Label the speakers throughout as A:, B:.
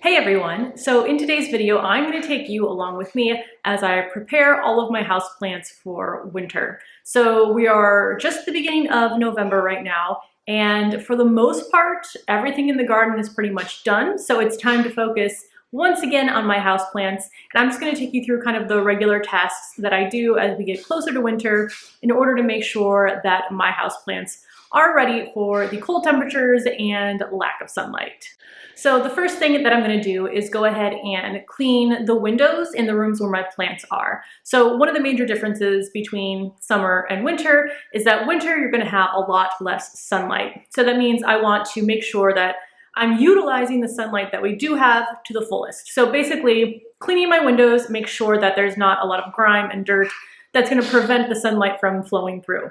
A: Hey everyone! So in today's video, I'm going to take you along with me as I prepare all of my houseplants for winter. So we are just at the beginning of November right now, and for the most part, everything in the garden is pretty much done. So it's time to focus once again on my houseplants, and I'm just going to take you through kind of the regular tasks that I do as we get closer to winter in order to make sure that my houseplants are ready for the cold temperatures and lack of sunlight. So the first thing that I'm going to do is go ahead and clean the windows in the rooms where my plants are. So one of the major differences between summer and winter is that winter you're going to have a lot less sunlight. So that means I want to make sure that I'm utilizing the sunlight that we do have to the fullest. So basically cleaning my windows, make sure that there's not a lot of grime and dirt that's going to prevent the sunlight from flowing through.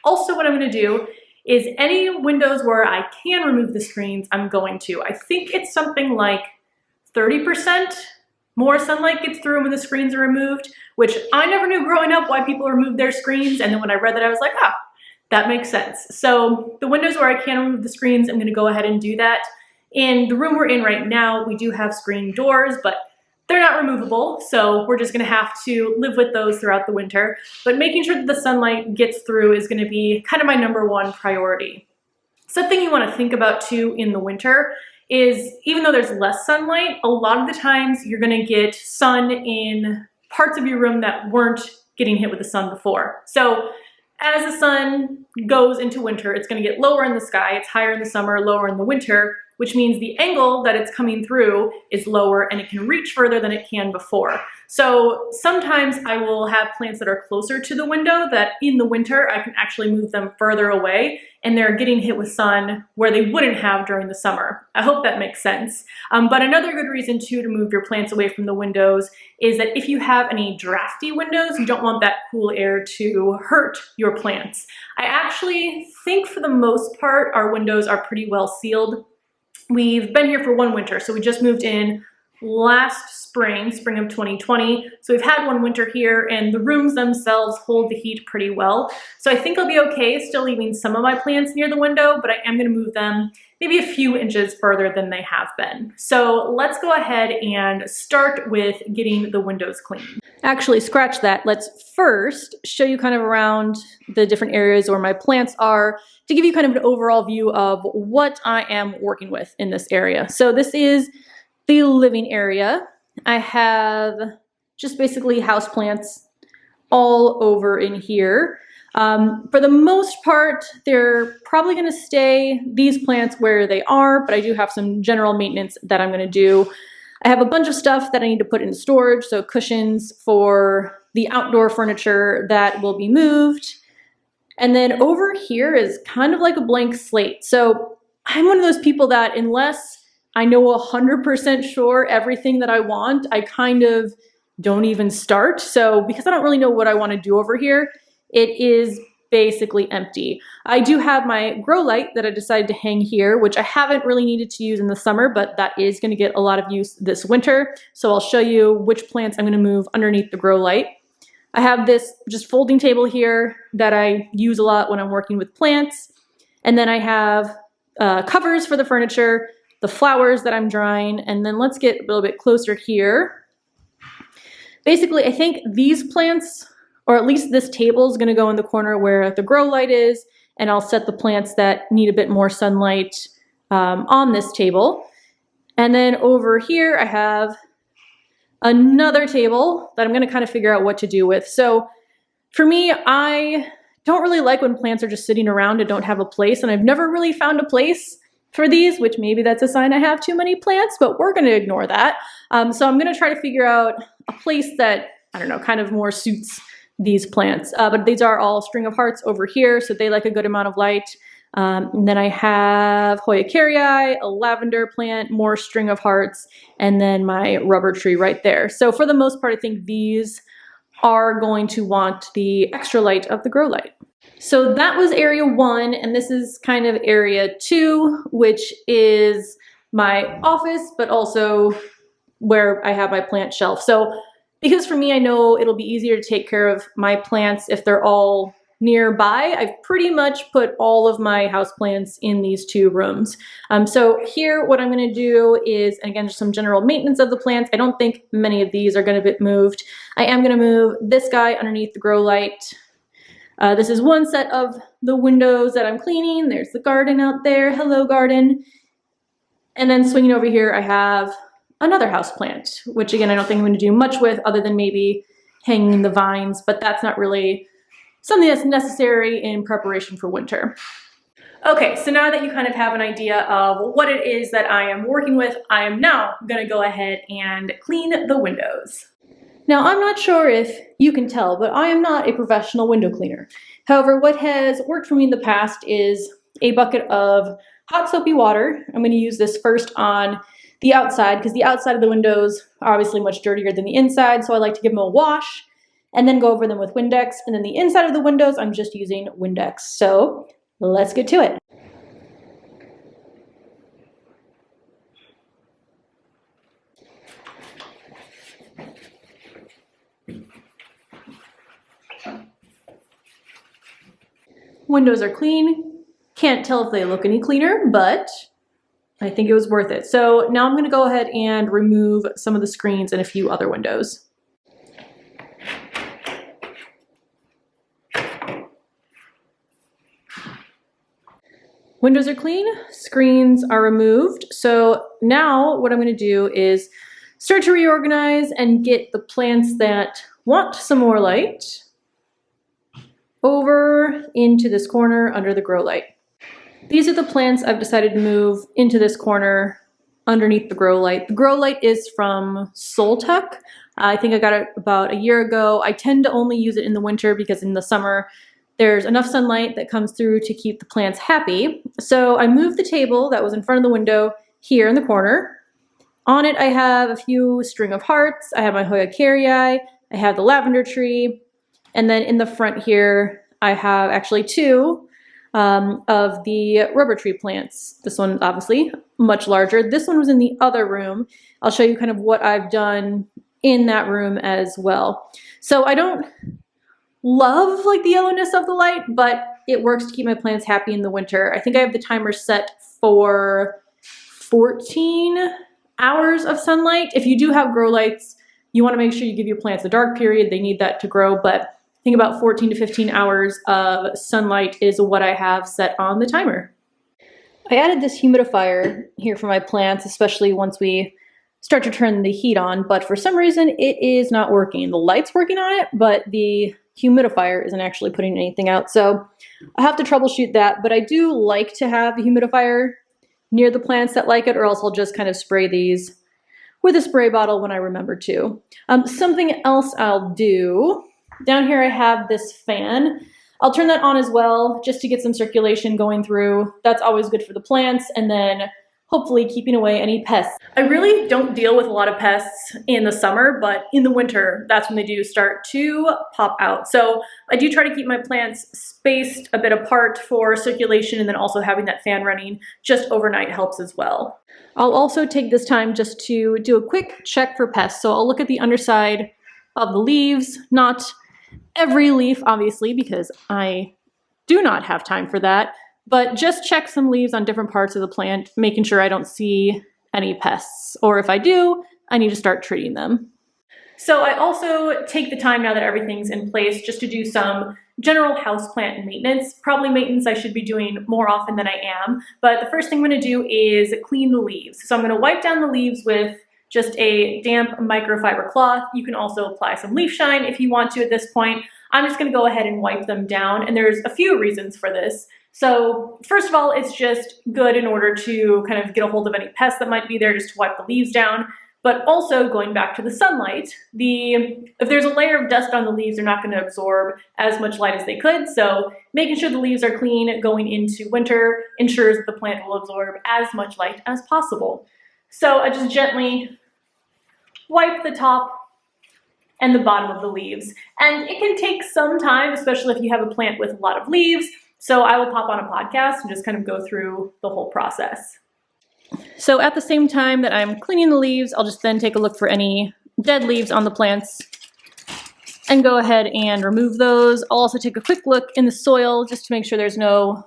A: Also, what I'm going to do is any windows where I can remove the screens, I'm going to. I think it's something like 30% more sunlight gets through when the screens are removed, which I never knew growing up why people remove their screens. And then when I read that, I was like, ah, that makes sense. So the windows where I can remove the screens, I'm gonna go ahead and do that. In the room we're in right now, we do have screen doors, but they're not removable, so we're just gonna have to live with those throughout the winter. But making sure that the sunlight gets through is gonna be kind of my #1 priority. Something you wanna think about too in the winter is even though there's less sunlight, a lot of the times you're gonna get sun in parts of your room that weren't getting hit with the sun before. So as the sun goes into winter, it's gonna get lower in the sky. It's higher in the summer, lower in the winter, which means the angle that it's coming through is lower and it can reach further than it can before. So sometimes I will have plants that are closer to the window that in the winter I can actually move them further away and they're getting hit with sun where they wouldn't have during the summer. I hope that makes sense. But another good reason too to move your plants away from the windows is that if you have any drafty windows, you don't want that cool air to hurt your plants. I actually think for the most part our windows are pretty well sealed. We've been here for one winter, so we just moved in last spring of 2020. So we've had one winter here and the rooms themselves hold the heat pretty well. So I think I'll be okay still leaving some of my plants near the window, but I am gonna move them maybe a few inches further than they have been. So let's go ahead and start with getting the windows clean. Actually, scratch that. Let's first show you kind of around the different areas where my plants are to give you kind of an overall view of what I am working with in this area. So this is the living area. I have just basically houseplants all over in here. For the most part, they're probably gonna stay these plants where they are, but I do have some general maintenance that I'm gonna do. I have a bunch of stuff that I need to put into storage, so cushions for the outdoor furniture that will be moved. And then over here is kind of like a blank slate. So I'm one of those people that unless I know 100% sure everything that I want, I kind of don't even start. So because I don't really know what I want to do over here, it is basically empty. I do have my grow light that I decided to hang here, which I haven't really needed to use in the summer, but that is going to get a lot of use this winter. So I'll show you which plants I'm going to move underneath the grow light. I have this just folding table here that I use a lot when I'm working with plants. And then I have covers for the furniture, the flowers that I'm drying, and then let's get a little bit closer here. Basically, I think these plants, or at least this table, is going to go in the corner where the grow light is, and I'll set the plants that need a bit more sunlight on this table. And then over here, I have another table that I'm going to kind of figure out what to do with. So for me, I don't really like when plants are just sitting around and don't have a place, and I've never really found a place for these, which maybe that's a sign I have too many plants, but we're going to ignore that. So I'm going to try to figure out a place that, I don't know, kind of more suits these plants. But these are all string of hearts over here, so they like a good amount of light. And then I have Hoya carrii, a lavender plant, more string of hearts, and then my rubber tree right there. So for the most part, I think these are going to want the extra light of the grow light. So that was area 1, and this is kind of area 2, which is my office, but also where I have my plant shelf. So because for me, I know it'll be easier to take care of my plants if they're all nearby. I've pretty much put all of my houseplants in these 2 rooms. So here what I'm gonna do is, again, just some general maintenance of the plants. I don't think many of these are gonna be moved. I am gonna move this guy underneath the grow light. This is one set of the windows that I'm cleaning. There's the garden out there. Hello, garden. And then swinging over here, I have another houseplant, which again, I don't think I'm gonna do much with other than maybe hanging the vines, but that's not really something that's necessary in preparation for winter. Okay, so now that you kind of have an idea of what it is that I am working with, I am now gonna go ahead and clean the windows. Now, I'm not sure if you can tell, but I am not a professional window cleaner. However, what has worked for me in the past is a bucket of hot soapy water. I'm gonna use this first on the outside because the outside of the windows are obviously much dirtier than the inside, so I like to give them a wash and then go over them with Windex. And then the inside of the windows, I'm just using Windex. So let's get to it. Windows are clean. Can't tell if they look any cleaner, but I think it was worth it. So now I'm gonna go ahead and remove some of the screens and a few other windows. Windows are clean, screens are removed. So now what I'm gonna do is start to reorganize and get the plants that want some more light over into this corner under the grow light. These are the plants I've decided to move into this corner underneath the grow light. The grow light is from Soltuck. I think I got it about a year ago. I tend to only use it in the winter because in the summer, there's enough sunlight that comes through to keep the plants happy. So I moved the table that was in front of the window here in the corner. On it, I have a few string of hearts. I have my Hoya carrii. I have the lavender tree. And then in the front here, I have actually 2 of the rubber tree plants. This one, obviously, much larger. This one was in the other room. I'll show you kind of what I've done in that room as well. So I don't love like the yellowness of the light, but it works to keep my plants happy in the winter. I think I have the timer set for 14 hours of sunlight. If you do have grow lights, you want to make sure you give your plants a dark period. They need that to grow, but I think about 14 to 15 hours of sunlight is what I have set on the timer. I added this humidifier here for my plants, especially once we start to turn the heat on, but for some reason it is not working. The light's working on it, but the humidifier isn't actually putting anything out. So I have to troubleshoot that, but I do like to have a humidifier near the plants that like it, or else I'll just kind of spray these with a spray bottle when I remember to. Something else I'll do, down here I have this fan. I'll turn that on as well, just to get some circulation going through. That's always good for the plants, and then hopefully keeping away any pests. I really don't deal with a lot of pests in the summer, but in the winter, that's when they do start to pop out. So I do try to keep my plants spaced a bit apart for circulation, and then also having that fan running just overnight helps as well. I'll also take this time just to do a quick check for pests. So I'll look at the underside of the leaves, not every leaf, obviously, because I do not have time for that, but just check some leaves on different parts of the plant, making sure I don't see any pests, or if I do, I need to start treating them. So I also take the time now that everything's in place just to do some general houseplant maintenance. Probably maintenance I should be doing more often than I am, but the first thing I'm gonna do is clean the leaves. So I'm gonna wipe down the leaves with just a damp microfiber cloth. You can also apply some leaf shine if you want to at this point. I'm just gonna go ahead and wipe them down, and there's a few reasons for this. So first of all, it's just good in order to kind of get a hold of any pests that might be there, just to wipe the leaves down. But also going back to the sunlight, if there's a layer of dust on the leaves, they're not going to absorb as much light as they could. So making sure the leaves are clean going into winter ensures that the plant will absorb as much light as possible. So I just gently wipe the top and the bottom of the leaves. And it can take some time, especially if you have a plant with a lot of leaves. So I will pop on a podcast and just kind of go through the whole process. So at the same time that I'm cleaning the leaves, I'll just then take a look for any dead leaves on the plants. and go ahead and remove those. I'll also take a quick look in the soil just to make sure there's no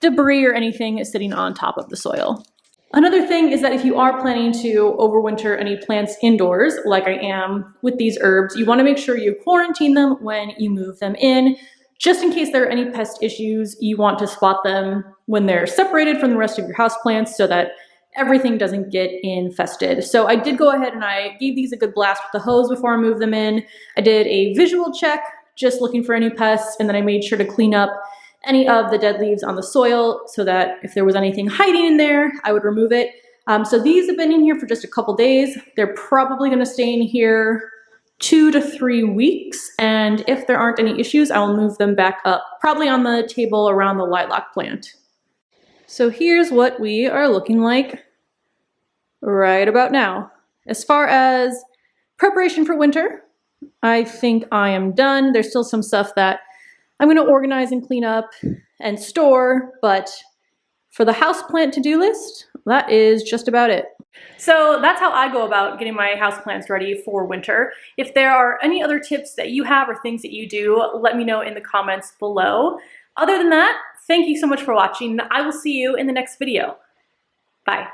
A: debris or anything sitting on top of the soil. Another thing is that if you are planning to overwinter any plants indoors, like I am with these herbs, you want to make sure you quarantine them when you move them in. Just in case there are any pest issues, you want to spot them when they're separated from the rest of your houseplants so that everything doesn't get infested. So I did go ahead and I gave these a good blast with the hose before I moved them in. I did a visual check, just looking for any pests, and then I made sure to clean up any of the dead leaves on the soil so that if there was anything hiding in there, I would remove it. So these have been in here for just a couple days. They're probably gonna stay in here 2 to 3 weeks, and if there aren't any issues, I'll move them back up, probably on the table around the lilac plant. So here's what we are looking like right about now. As far as preparation for winter, I think I am done. There's still some stuff that I'm going to organize and clean up and store, but for the houseplant to-do list, that is just about it. So that's how I go about getting my houseplants ready for winter. If there are any other tips that you have or things that you do, let me know in the comments below. Other than that, thank you so much for watching. I will see you in the next video. Bye.